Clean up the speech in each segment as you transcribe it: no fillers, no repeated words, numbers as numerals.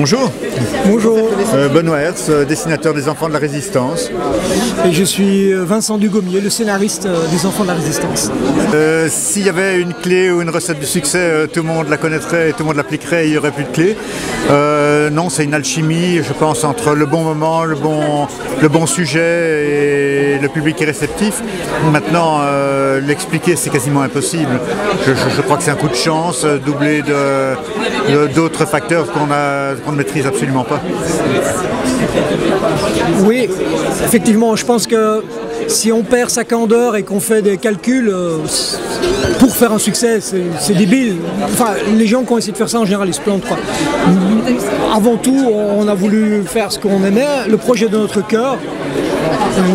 Bonjour. Bonjour. Benoît Hertz, dessinateur des Enfants de la Résistance. Et je suis Vincent Dugommier, le scénariste des Enfants de la Résistance. S'il y avait une clé ou une recette du succès, tout le monde la connaîtrait et tout le monde l'appliquerait et il n'y aurait plus de clé. Non, c'est une alchimie, je pense, entre le bon moment, le bon sujet et le public est réceptif. Maintenant, l'expliquer, c'est quasiment impossible. Je crois que c'est un coup de chance, doublé d'autres facteurs qu'on ne maîtrise absolument pas. Oui, effectivement, je pense que si on perd sa candeur et qu'on fait des calculs pour faire un succès, c'est débile. Enfin, les gens qui ont essayé de faire ça en général, ils se plantent, quoi. Avant tout, on a voulu faire ce qu'on aimait, le projet de notre cœur.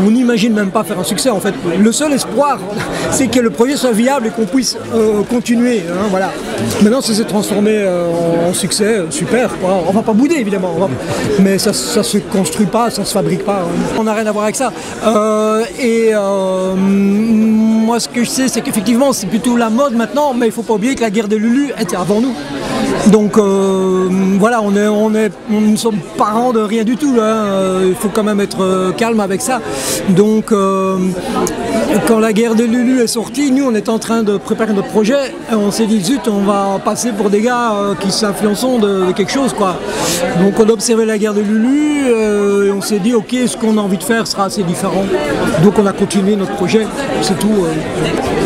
On n'imagine même pas faire un succès en fait. Le seul espoir, c'est que le projet soit viable et qu'on puisse continuer. Hein, voilà. Maintenant, ça s'est transformé en succès, super. Quoi. On va pas bouder évidemment, mais ça se construit pas, ça se fabrique pas. Hein. On n'a rien à voir avec ça. Moi, ce que je sais, c'est qu'effectivement, c'est plutôt la mode maintenant, mais il faut pas oublier que la guerre des Lulu était avant nous. Donc voilà, nous sommes parents de rien du tout. Il faut quand même être calme avec ça. Donc quand la guerre des Lulu est sortie, nous on est en train de préparer notre projet et on s'est dit zut, on va passer pour des gars qui s'influençons de quelque chose, quoi. Donc on a observé la guerre des Lulu et on s'est dit ok, ce qu'on a envie de faire sera assez différent. Donc on a continué notre projet, c'est tout.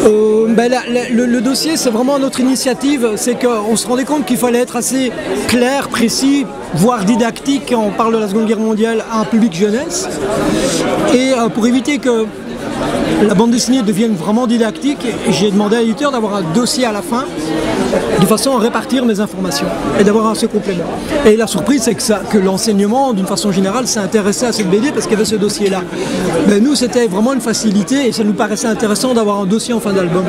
Le dossier, c'est vraiment notre initiative, c'est qu'on se rendait compte qu'il fallait être assez clair, précis, voire didactique quand on parle de la Seconde Guerre mondiale à un public jeunesse. Et pour éviter que la bande dessinée devienne vraiment didactique, j'ai demandé à l'éditeur d'avoir un dossier à la fin, de façon à répartir mes informations et d'avoir un seul complément. Et la surprise, c'est que l'enseignement, d'une façon générale, s'est intéressé à cette BD parce qu'il y avait ce dossier-là. Mais nous, c'était vraiment une facilité et ça nous paraissait intéressant d'avoir un dossier en fin d'album.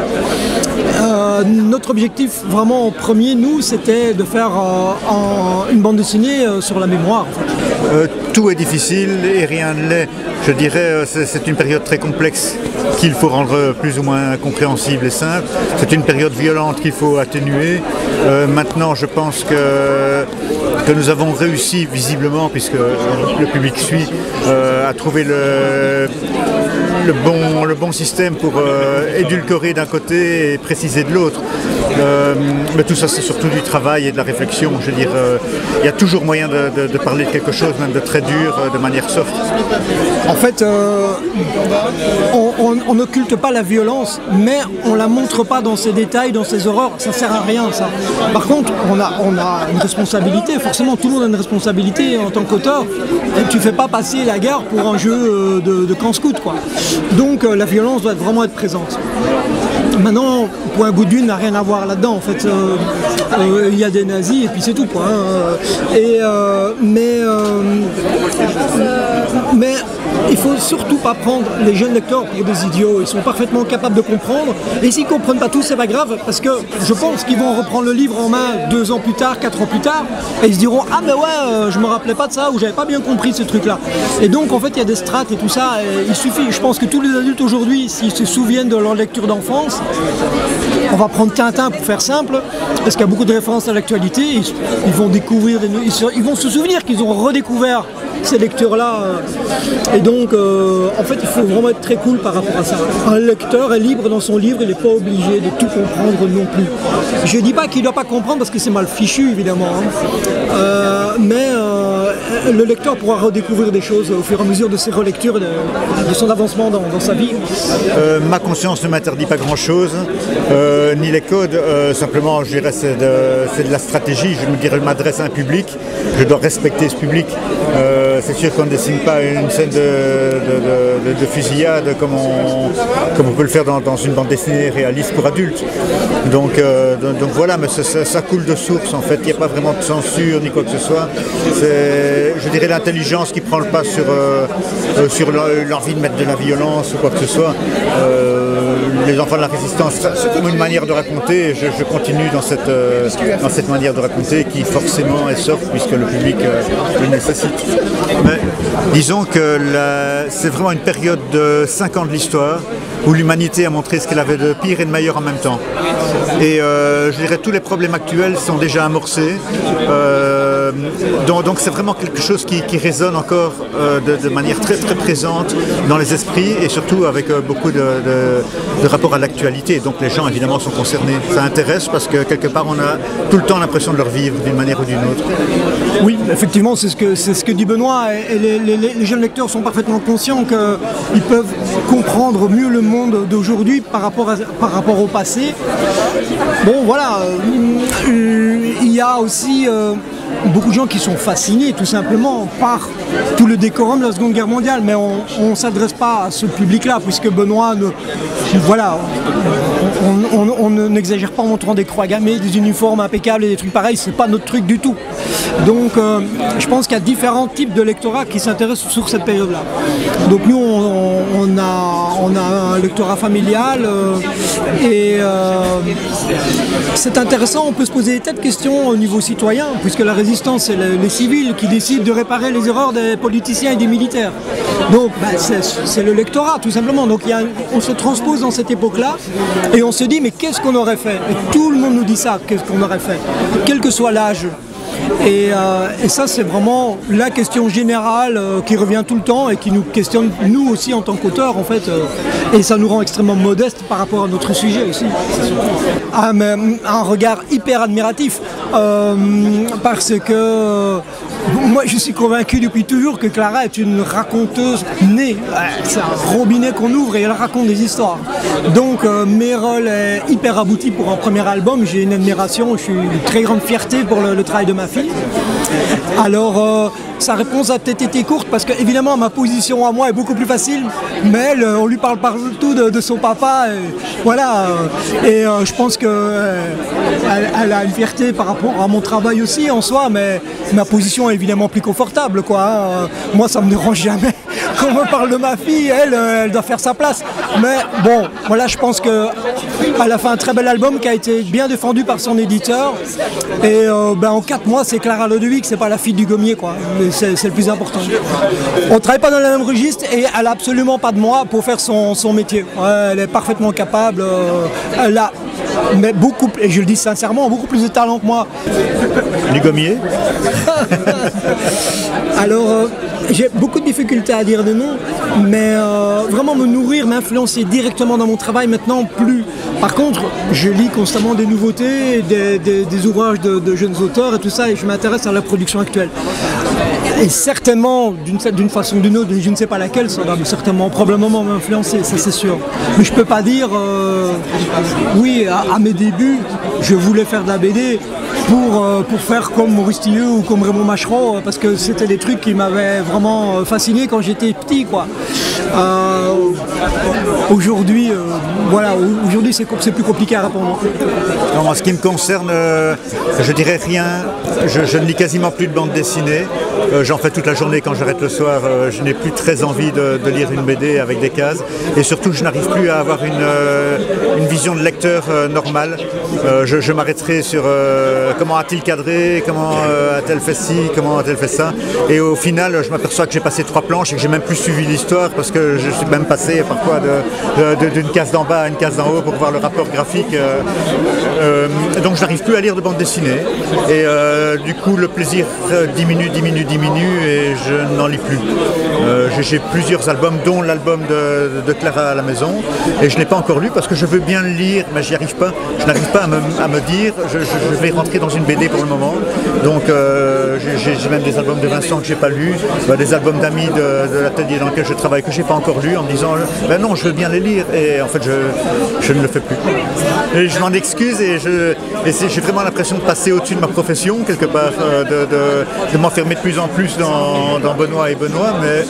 Notre objectif, vraiment en premier, nous, c'était de faire une bande dessinée sur la mémoire. En fait. Tout est difficile et rien ne l'est. Je dirais c'est une période très complexe qu'il faut rendre plus ou moins compréhensible et simple. C'est une période violente qu'il faut atténuer. Maintenant, je pense que nous avons réussi visiblement, puisque le public suit, à trouver le bon système pour édulcorer d'un côté et préciser de l'autre. Mais tout ça, c'est surtout du travail et de la réflexion. Je veux dire, il y a toujours moyen de parler de quelque chose, même de très dur, de manière soft. En fait, on n'occulte pas la violence, mais on la montre pas dans ses détails, dans ses horreurs. Ça sert à rien, ça. Par contre, on a une responsabilité. Forcément, tout le monde a une responsabilité en tant qu'auteur. Et tu fais pas passer la guerre pour un jeu de camp scout, quoi. Donc, la violence doit vraiment être présente. Maintenant, Point Goudune n'a rien à voir là-dedans. En fait, il y a des nazis et puis c'est tout, quoi. Mais il faut surtout pas prendre les jeunes lecteurs pour des idiots. Ils sont parfaitement capables de comprendre. Et s'ils ne comprennent pas tout, c'est pas grave, parce que je pense qu'ils vont reprendre le livre en main 2 ans plus tard, 4 ans plus tard, et ils se diront ah mais ouais, je me rappelais pas de ça, ou j'avais pas bien compris ce truc-là. Et donc en fait il y a des strates et tout ça. Et il suffit. Je pense que tous les adultes aujourd'hui, s'ils se souviennent de leur lecture d'enfance, on va prendre Tintin pour faire simple, parce qu'il y a beaucoup de références à l'actualité. Ils vont découvrir, ils vont se souvenir qu'ils ont redécouvert ces lectures-là. Et donc, en fait, il faut vraiment être très cool par rapport à ça. Un lecteur est libre dans son livre, il n'est pas obligé de tout comprendre non plus. Je ne dis pas qu'il ne doit pas comprendre parce que c'est mal fichu, évidemment. Mais le lecteur pourra redécouvrir des choses au fur et à mesure de ses relectures, de son avancement dans sa vie. Ma conscience ne m'interdit pas grand-chose, ni les codes. Simplement, je dirais c'est de la stratégie. Je m'adresse à un public, je dois respecter ce public. C'est sûr qu'on ne dessine pas une scène de fusillade comme on peut le faire dans une bande dessinée réaliste pour adultes. Donc voilà, mais ça coule de source en fait. Il n'y a pas vraiment de censure ni quoi que ce soit. C'est, je dirais, l'intelligence qui prend le pas sur l'envie de mettre de la violence ou quoi que ce soit. Les Enfants de la Résistance, c'est comme une manière de raconter, et je continue dans cette manière de raconter qui forcément est soft puisque le public le nécessite. Mais disons que c'est vraiment une période de 5 ans de l'histoire où l'humanité a montré ce qu'elle avait de pire et de meilleur en même temps. Et je dirais tous les problèmes actuels sont déjà amorcés. Donc c'est vraiment quelque chose qui résonne encore de manière très très présente dans les esprits et surtout avec beaucoup de rapport à l'actualité. Donc les gens évidemment sont concernés. Ça intéresse parce que quelque part on a tout le temps l'impression de leur vivre d'une manière ou d'une autre. Oui, effectivement, c'est ce que dit Benoît. Et les jeunes lecteurs sont parfaitement conscients qu'ils peuvent comprendre mieux le monde d'aujourd'hui par rapport au passé. Bon, voilà. Il y a aussi beaucoup de gens qui sont fascinés tout simplement par tout le décorum de la Seconde Guerre mondiale, mais on ne s'adresse pas à ce public-là, puisque Benoît, voilà, on n'exagère pas en montrant des croix gammées, des uniformes impeccables et des trucs pareils, c'est pas notre truc du tout. Donc je pense qu'il y a différents types de lectorat qui s'intéressent sur cette période-là. Donc nous, on a un lectorat familial et c'est intéressant, on peut se poser des tas de questions au niveau citoyen, puisque la résistance, c'est les civils qui décident de réparer les erreurs des politiciens et des militaires. Donc c'est le lectorat tout simplement. Donc on se transpose dans cette époque-là et on se dit mais qu'est-ce qu'on aurait fait? Et tout le monde nous dit ça, qu'est-ce qu'on aurait fait, quel que soit l'âge. Et ça c'est vraiment la question générale qui revient tout le temps et qui nous questionne nous aussi en tant qu'auteurs en fait, et ça nous rend extrêmement modestes par rapport à notre sujet aussi. Un regard hyper admiratif parce que moi je suis convaincu depuis toujours que Clara est une raconteuse née. C'est un robinet qu'on ouvre et elle raconte des histoires. Donc Mérol est hyper abouti pour un premier album, j'ai une admiration, je suis une très grande fierté pour le travail de ma fille. Alors sa réponse a peut-être été courte parce que évidemment ma position à moi est beaucoup plus facile, mais elle, on lui parle partout de son papa, et voilà, et je pense qu'elle a une fierté par rapport à mon travail aussi en soi, mais ma position est évidemment plus confortable, quoi. Moi ça me dérange jamais quand on me parle de ma fille, elle doit faire sa place, mais bon, voilà, je pense qu'elle a fait un très bel album qui a été bien défendu par son éditeur, et en 4 mois c'est Clara Lodewijk, c'est pas la fille du gommier, quoi. C'est le plus important. On ne travaille pas dans le même registre et elle n'a absolument pas de moi pour faire son métier. Elle est parfaitement capable. Elle a, mais beaucoup, et je le dis sincèrement, beaucoup plus de talent que moi. Du gommier. Alors, j'ai beaucoup de difficultés à dire des noms, mais vraiment me nourrir, m'influencer directement dans mon travail, maintenant plus. Par contre, je lis constamment des nouveautés, des ouvrages de jeunes auteurs et tout ça, et je m'intéresse à la production actuelle. Et certainement, d'une façon ou d'une autre, je ne sais pas laquelle, ça va certainement, probablement m'influencer, ça c'est sûr. Mais je ne peux pas dire, oui, à mes débuts, je voulais faire de la BD pour faire comme Maurice Tilleux ou comme Raymond Machereau, parce que c'était des trucs qui m'avaient vraiment fasciné quand j'étais petit, quoi. Aujourd'hui, voilà, aujourd'hui c'est plus compliqué à répondre. En ce qui me concerne, je dirais rien. Je ne lis quasiment plus de bande dessinée. J'en fais toute la journée quand j'arrête le soir. Je n'ai plus très envie de lire une BD avec des cases. Et surtout, je n'arrive plus à avoir une vision de lecteur normale. Je m'arrêterai sur comment a-t-il cadré, comment a-t-elle fait ci, comment a-t-elle fait ça. Et au final, je m'aperçois que j'ai passé 3 planches et que j'ai même plus suivi l'histoire parce que je suis même passé parfois d'une case d'en bas à une case d'en haut pour voir le rapport graphique. Donc je n'arrive plus à lire de bande dessinée. Et du coup, le plaisir diminue et je n'en lis plus. J'ai plusieurs albums, dont l'album de Clara à la maison, et je n'ai pas encore lu parce que je veux bien le lire, mais j'y arrive pas. Je n'arrive pas à me dire, je vais rentrer dans une BD pour le moment. Donc j'ai même des albums de Vincent que j'ai pas lus, des albums d'amis de l'atelier dans lequel je travaille que j'ai pas encore lus, en me disant ben non, je veux bien les lire, et en fait je ne le fais plus. Et je m'en excuse, et j'ai vraiment l'impression de passer au-dessus de ma profession quelque part, de m'enfermer de plus en plus dans Benoît et Benoît, mais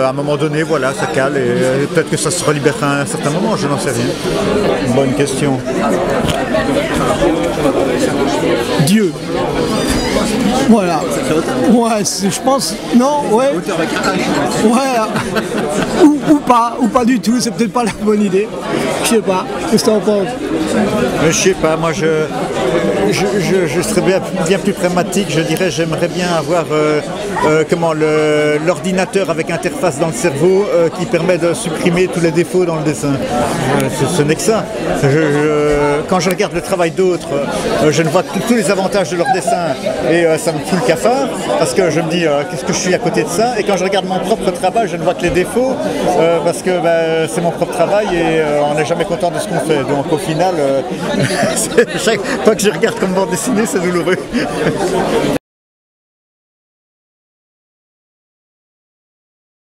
à un moment donné, voilà, ça cale, et peut-être que ça se relibérera à un certain moment, je n'en sais rien. Bonne question. Dieu. Voilà. Ouais, je pense. Non, ouais. Ouais. Ou pas du tout, c'est peut-être pas la bonne idée. Je sais pas. Qu'est-ce que t'en penses? Je sais pas, moi je serais bien plus pragmatique, je dirais j'aimerais bien avoir l'ordinateur avec interface dans le cerveau qui permet de supprimer tous les défauts dans le dessin. Ce n'est que ça. Quand je regarde le travail d'autres, je ne vois tous les avantages de leur dessin et ça me fout le cafard parce que je me dis qu'est-ce que je suis à côté de ça, et quand je regarde mon propre travail je ne vois que les défauts parce que c'est mon propre travail et on n'est jamais content de ce qu'on fait, donc au final chaque fois que je regarde comme bande dessinée c'est douloureux.